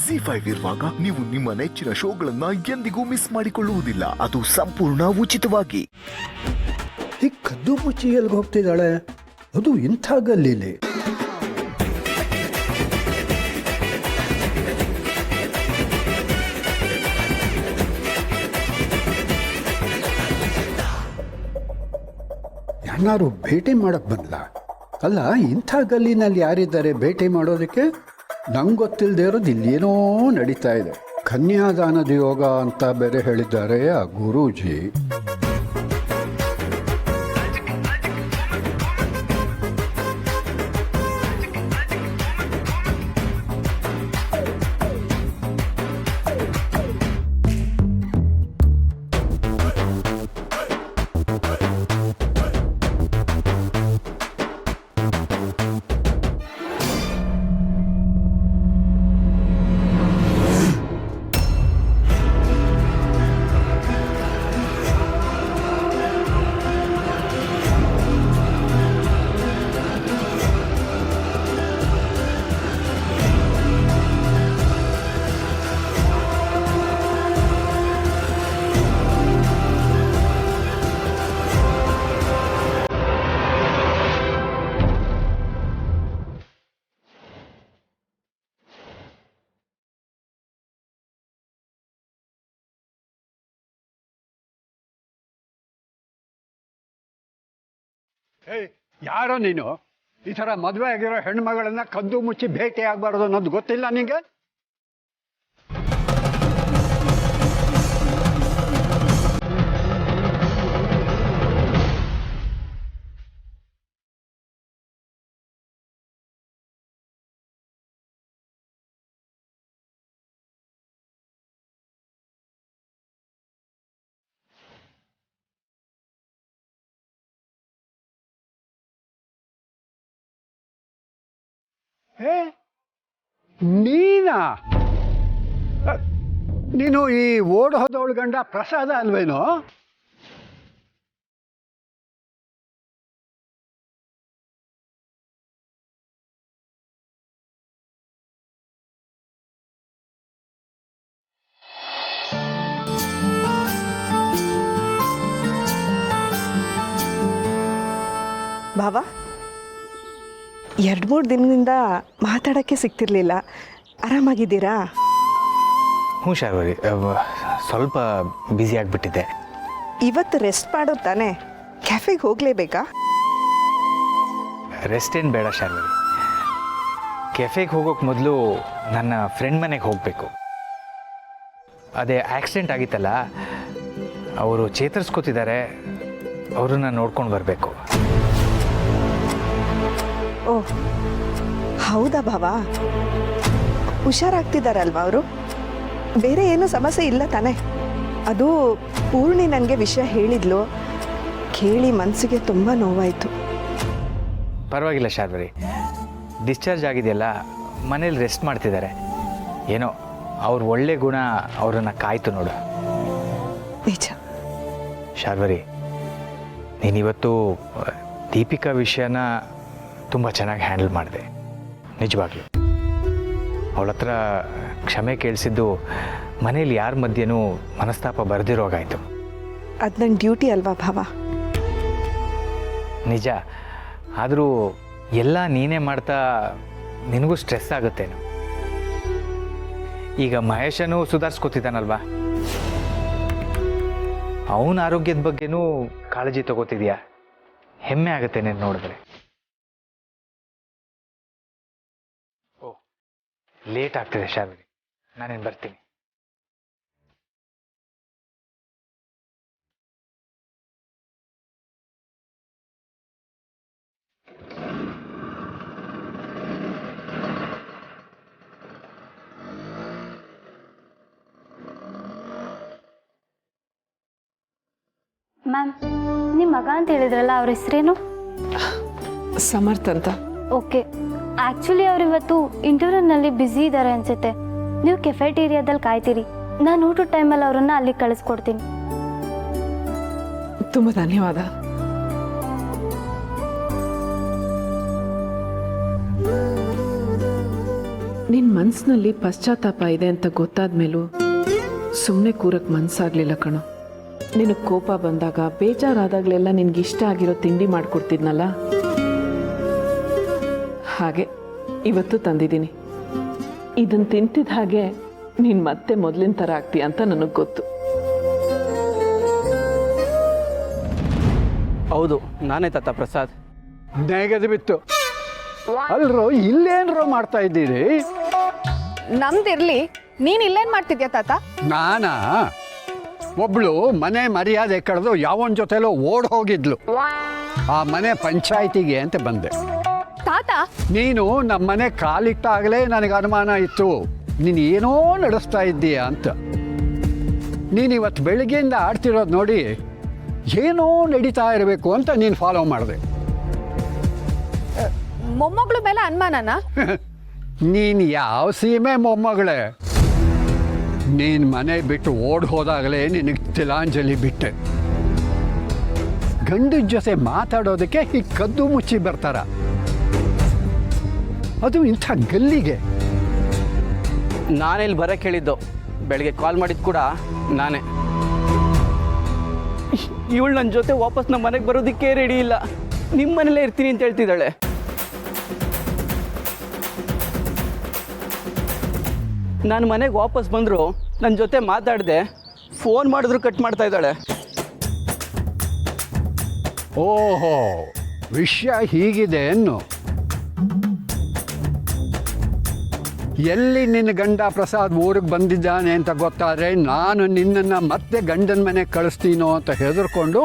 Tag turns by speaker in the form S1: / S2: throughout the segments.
S1: ಜಿ5 ಇರುವಾಗ ನೀವು ನಿಮ್ಮ ನೆಚ್ಚಿನ ಶೋಗಳನ್ನ ಎಂದಿಗೂ ಮಿಸ್ ಮಾಡಿಕೊಳ್ಳುವುದಿಲ್ಲ. ಅದು ಸಂಪೂರ್ಣ ಉಚಿತವಾಗಿ.
S2: ಈ ಕದ್ದು ಮುಚ್ಚಿ ಎಲ್ಗೆ ಹೋಗ್ತಿದ್ದಾಳೆ? ಅದು ಇಂಥ ಗಲ್ಲಿಲಿ. ಯಾರು ಭೇಟಿ ಮಾಡಕ್ ಬಂದ್ಲ? ಅಲ್ಲ, ಇಂಥ ಗಲ್ಲಿನಲ್ಲಿ ಯಾರಿದ್ದಾರೆ ಭೇಟಿ ಮಾಡೋದಕ್ಕೆ? ನಂಗೆ ಗೊತ್ತಿಲ್ಲದೆ ಇರೋದು ಇಲ್ಲೇನೋ ನಡೀತಾ ಇದೆ. ಕನ್ಯಾದಾನದ ಯೋಗ ಅಂತ ಬೇರೆ ಹೇಳಿದ್ದಾರೆ ಆ ಗುರೂಜಿ. ಯಾರೋ ನೀನು? ಈ ಥರ ಮದುವೆ ಆಗಿರೋ ಹೆಣ್ಮಗಳನ್ನ ಕದ್ದು ಮುಚ್ಚಿ ಭೇಟಿ ಆಗಬಾರ್ದು ಅನ್ನೋದು ಗೊತ್ತಿಲ್ಲ ನಿಂಗೆ? ನೀನಾ? ನೀನು ಈ ಓಡ್ ಹೋದವಳ ಗಂಡ ಪ್ರಸಾದ ಅಲ್ವೇನೋ?
S3: ಭಾವ, 2-3 ದಿನದಿಂದ ಮಾತಾಡೋಕ್ಕೆ ಸಿಗ್ತಿರ್ಲಿಲ್ಲ. ಆರಾಮಾಗಿದ್ದೀರಾ?
S4: ಹ್ಞೂ ಶಾರ್ವರಿ, ಸ್ವಲ್ಪ ಬ್ಯುಸಿ ಆಗಿಬಿಟ್ಟಿದ್ದೆ.
S3: ಇವತ್ತು ರೆಸ್ಟ್ ಮಾಡೋದು ತಾನೇ? ಕ್ಯಾಫೆಗೆ ಹೋಗಲೇಬೇಕಾ?
S4: ರೆಸ್ಟ್ ಏನು ಬೇಡ ಶಾರ್ವರಿ. ಕೆಫೆಗೆ ಹೋಗೋಕ್ಕೆ ಮೊದಲು ನನ್ನ ಫ್ರೆಂಡ್ ಮನೆಗೆ ಹೋಗಬೇಕು. ಅದೇ ಆಕ್ಸಿಡೆಂಟ್ ಆಗಿತ್ತಲ್ಲ, ಅವರು ಚೇತರಿಸ್ಕೋತಿದ್ದಾರೆ. ಅವ್ರನ್ನ ನೋಡ್ಕೊಂಡು ಬರಬೇಕು.
S3: ಓಹ್, ಹೌದಾ ಭಾವ? ಹುಷಾರಾಗ್ತಿದ್ದಾರಲ್ವಾ ಅವರು? ಬೇರೆ ಏನೂ ಸಮಸ್ಯೆ ಇಲ್ಲ ತಾನೇ? ಅದು ಪೂರ್ಣಿ ನನಗೆ ವಿಷಯ ಹೇಳಿದ್ಲು, ಕೇಳಿ ಮನಸ್ಸಿಗೆ ತುಂಬ ನೋವಾಯಿತು.
S4: ಪರವಾಗಿಲ್ಲ ಶಾರ್ವರಿ, ಡಿಸ್ಚಾರ್ಜ್ ಆಗಿದೆಯಲ್ಲ, ಮನೇಲಿ ರೆಸ್ಟ್ ಮಾಡ್ತಿದ್ದಾರೆ. ಏನೋ ಅವ್ರ ಒಳ್ಳೆ ಗುಣ ಅವರನ್ನು ಕಾಯ್ತು ನೋಡು.
S3: ನಿಜ.
S4: ಶಾರ್ವರಿ, ನೀನಿವತ್ತು ದೀಪಿಕಾ ವಿಷಯನ ತುಂಬ ಚೆನ್ನಾಗಿ ಹ್ಯಾಂಡಲ್ ಮಾಡಿದೆ. ನಿಜವಾಗ್ಲೂ ಅವಳ ಹತ್ರ ಕ್ಷಮೆ ಕೇಳಿಸಿದ್ದು ಮನೇಲಿ ಯಾರ ಮಧ್ಯೆನೂ ಮನಸ್ತಾಪ ಬರೆದಿರೋಗಾಯಿತು.
S3: ಅದು ನನ್ನ ಡ್ಯೂಟಿ ಅಲ್ವಾ ಭಾವ?
S4: ನಿಜ. ಆದರೂ ಎಲ್ಲ ನೀನೇ ಮಾಡ್ತಾ ನಿನಗೂ ಸ್ಟ್ರೆಸ್ ಆಗುತ್ತೇನು? ಈಗ ಮಹೇಶನೂ ಸುಧಾರಿಸ್ಕೊತಿದ್ದಾನಲ್ವಾ, ಅವನ ಆರೋಗ್ಯದ ಬಗ್ಗೆನೂ ಕಾಳಜಿ ತಗೋತಿದ್ಯಾ. ಹೆಮ್ಮೆ ಆಗುತ್ತೆ ನೀನು ನೋಡಿದ್ರೆ. ಓ, ಲೇಟ್ ಆಗ್ತಿದೆ ಶಾರ್ವರಿ, ನಾನೇನು ಬರ್ತೀನಿ.
S5: ಮ್ಯಾಮ್, ನಿಮ್ಮ ಮಗ ಅಂತ ಹೇಳಿದ್ರಲ್ಲ, ಅವ್ರ ಹೆಸರೇನು?
S3: ಸಮರ್ಥ ಅಂತ.
S5: ಓಕೆ. ಆ್ಯಕ್ಚುಲಿ ಅವ್ರು ಇವತ್ತು ಇಂಟರ್ವ್ಯೂನಲ್ಲಿ ಬ್ಯುಸಿ ಇದ್ದಾರೆ ಅನಿಸುತ್ತೆ. ನೀವು ಕೆಫೆಟೇರಿಯಾದಲ್ಲಿ ಕಾಯ್ತೀರಿ, ನಾನು ಊಟದ ಟೈಮಲ್ಲಿ ಅವರನ್ನು ಅಲ್ಲಿಗೆ ಕಳಿಸ್ಕೊಡ್ತೀನಿ.
S3: ತುಂಬ ಧನ್ಯವಾದ.
S6: ನಿನ್ನ ಮನಸ್ಸಿನಲ್ಲಿ ಪಶ್ಚಾತ್ತಾಪ ಇದೆ ಅಂತ ಗೊತ್ತಾದ ಮೇಲೂ ಸುಮ್ಮನೆ ಕೂರಕ್ಕೆ ಮನಸ್ಸಾಗಲಿಲ್ಲ ಕಣೋ. ನಿನಗೆ ಕೋಪ ಬಂದಾಗ ಬೇಜಾರಾದಾಗಲೆಲ್ಲ ನಿನಗೆ ಇಷ್ಟ ಆಗಿರೋ ತಿಂಡಿ ಮಾಡಿಕೊಡ್ತಿದ್ನಲ್ಲ, ಹಾಗೆ ಇವತ್ತು ತಂದಿದ್ದೀನಿ. ಇದನ್ನು ತಿಂತಿದ್ದ ಹಾಗೆ ನೀನು ಮತ್ತೆ ಮೊದಲಿನ ಥರ ಆಗ್ತೀಯ ಅಂತ ನನಗೆ ಗೊತ್ತು.
S7: ಹೌದು, ನಾನೇ ತಾತ ಪ್ರಸಾದ್.
S2: ನೆಗೆದು ಬಿತ್ತು. ಅಲ್ರೋ ಇಲ್ಲೇನ್ರೋ ಮಾಡ್ತಾ ಇದ್ದೀರಿ?
S8: ನಮ್ದಿರ್ಲಿ, ನೀನ್ ಇಲ್ಲೇನ್ ಮಾಡ್ತಿದ್ಯಾ ತಾತ?
S2: ನಾನಾ ಒಬ್ಳು ಮನೆ ಮರ್ಯಾದೆ ಕಳೆದು ಯಾವನ ಜೊತೆಲೋ ಓಡ್ ಹೋಗಿದ್ಲು. ಆ ಮನೆ ಪಂಚಾಯಿತಿಗೆ ಅಂತ ಬಂದೆ.
S8: ತಾತ,
S2: ನೀನು ನಮ್ಮ ಮನೆ ಕಾಲಿಟ್ಟಾಗಲೇ ನನಗೆ ಅನುಮಾನ ಇತ್ತು ನೀನು ಏನೋ ನಡೆಸ್ತಾ ಇದ್ದೀಯ ಅಂತ. ನೀನು ಇವತ್ತು ಬೆಳಿಗ್ಗೆಯಿಂದ ಆಡ್ತಿರೋದು ನೋಡಿ ಏನೋ ನಡೀತಾ ಇರಬೇಕು ಅಂತ ನೀನು ಫಾಲೋ ಮಾಡಿದೆ.
S8: ಮೊಮ್ಮಗಳ ಮೇಲೆ ಅನುಮಾನನಾ?
S2: ನೀನು ಯಾವ ಸೀಮೆ ಮೊಮ್ಮಗಳೇ? ನೀನು ಮನೆ ಬಿಟ್ಟು ಓಡ್ ಹೋದಾಗಲೇ ನಿನಗೆ ತಿಲಾಂಜಲಿ ಬಿಟ್ಟೆ. ಗಂಡನ ಜೊತೆ ಮಾತಾಡೋದಕ್ಕೆ ಹೀಗೆ ಕದ್ದು ಮುಚ್ಚಿ ಬರ್ತಾರ, ಅದು ಇಂಥ ಗಲ್ಲಿಗೆ.
S7: ನಾನೇ ಇಲ್ಲಿ ಬರೋಕ್ಕೆ ಹೇಳಿದ್ದು. ಬೆಳಗ್ಗೆ ಕಾಲ್ ಮಾಡಿದ್ದು ಕೂಡ ನಾನೇ. ಇವಳು ನನ್ನ ಜೊತೆ ವಾಪಸ್ ನಮ್ಮ ಮನೆಗೆ ಬರೋದಕ್ಕೆ ರೆಡಿ ಇಲ್ಲ. ನಿಮ್ಮ ಮನೇಲೇ ಇರ್ತೀನಿ ಅಂತ ಹೇಳ್ತಿದ್ದಾಳೆ. ನಾನು ಮನೆಗೆ ವಾಪಸ್ ಬಂದರು ನನ್ನ ಜೊತೆ ಮಾತಾಡಿದೆ, ಫೋನ್ ಮಾಡಿದ್ರು ಕಟ್ ಮಾಡ್ತಾ ಇದ್ದಾಳೆ.
S2: ಓಹೋ, ವಿಷಯ ಹೀಗಿದೆ ಅನ್ನು. ಎಲ್ಲಿ ನಿನ್ನ ಗಂಡ ಪ್ರಸಾದ್ ಊರಿಗೆ ಬಂದಿದ್ದಾನೆ ಅಂತ ಗೊತ್ತಾದರೆ ನಾನು ನಿನ್ನನ್ನು ಮತ್ತೆ ಗಂಡನ ಮನೆಗೆ ಕಳಿಸ್ತೀನೋ ಅಂತ ಹೆದರ್ಕೊಂಡು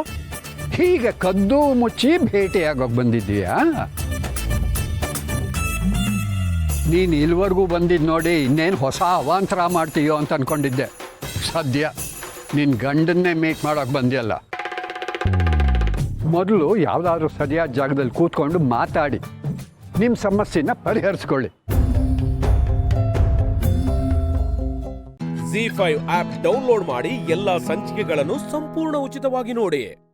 S2: ಹೀಗೆ ಕದ್ದು ಮುಚ್ಚಿ ಭೇಟಿಯಾಗೋಕೆ ಬಂದಿದ್ದೀಯಾ? ನೀನು ಇಲ್ಲಿವರೆಗೂ ಬಂದಿದ್ದು ನೋಡಿ ಇನ್ನೇನು ಹೊಸ ಅವಾಂತರ ಮಾಡ್ತೀಯೋ ಅಂತ ಅಂದ್ಕೊಂಡಿದ್ದೆ. ಸದ್ಯ ನಿನ್ನ ಗಂಡನ್ನೇ ಮೀಟ್ ಮಾಡೋಕೆ ಬಂದಿಯಲ್ಲ. ಮೊದಲು ಯಾವುದಾದ್ರೂ ಸರಿಯಾದ ಜಾಗದಲ್ಲಿ ಕೂತ್ಕೊಂಡು ಮಾತಾಡಿ ನಿಮ್ಮ ಸಮಸ್ಯೆನ ಪರಿಹರಿಸ್ಕೊಳ್ಳಿ.
S9: ZEE5 ಆಪ್ ಡೌನ್ಲೋಡ್ ಮಾಡಿ ಎಲ್ಲಾ ಸಂಚಿಕೆಗಳನ್ನು ಸಂಪೂರ್ಣ ಉಚಿತವಾಗಿ ನೋಡಿ.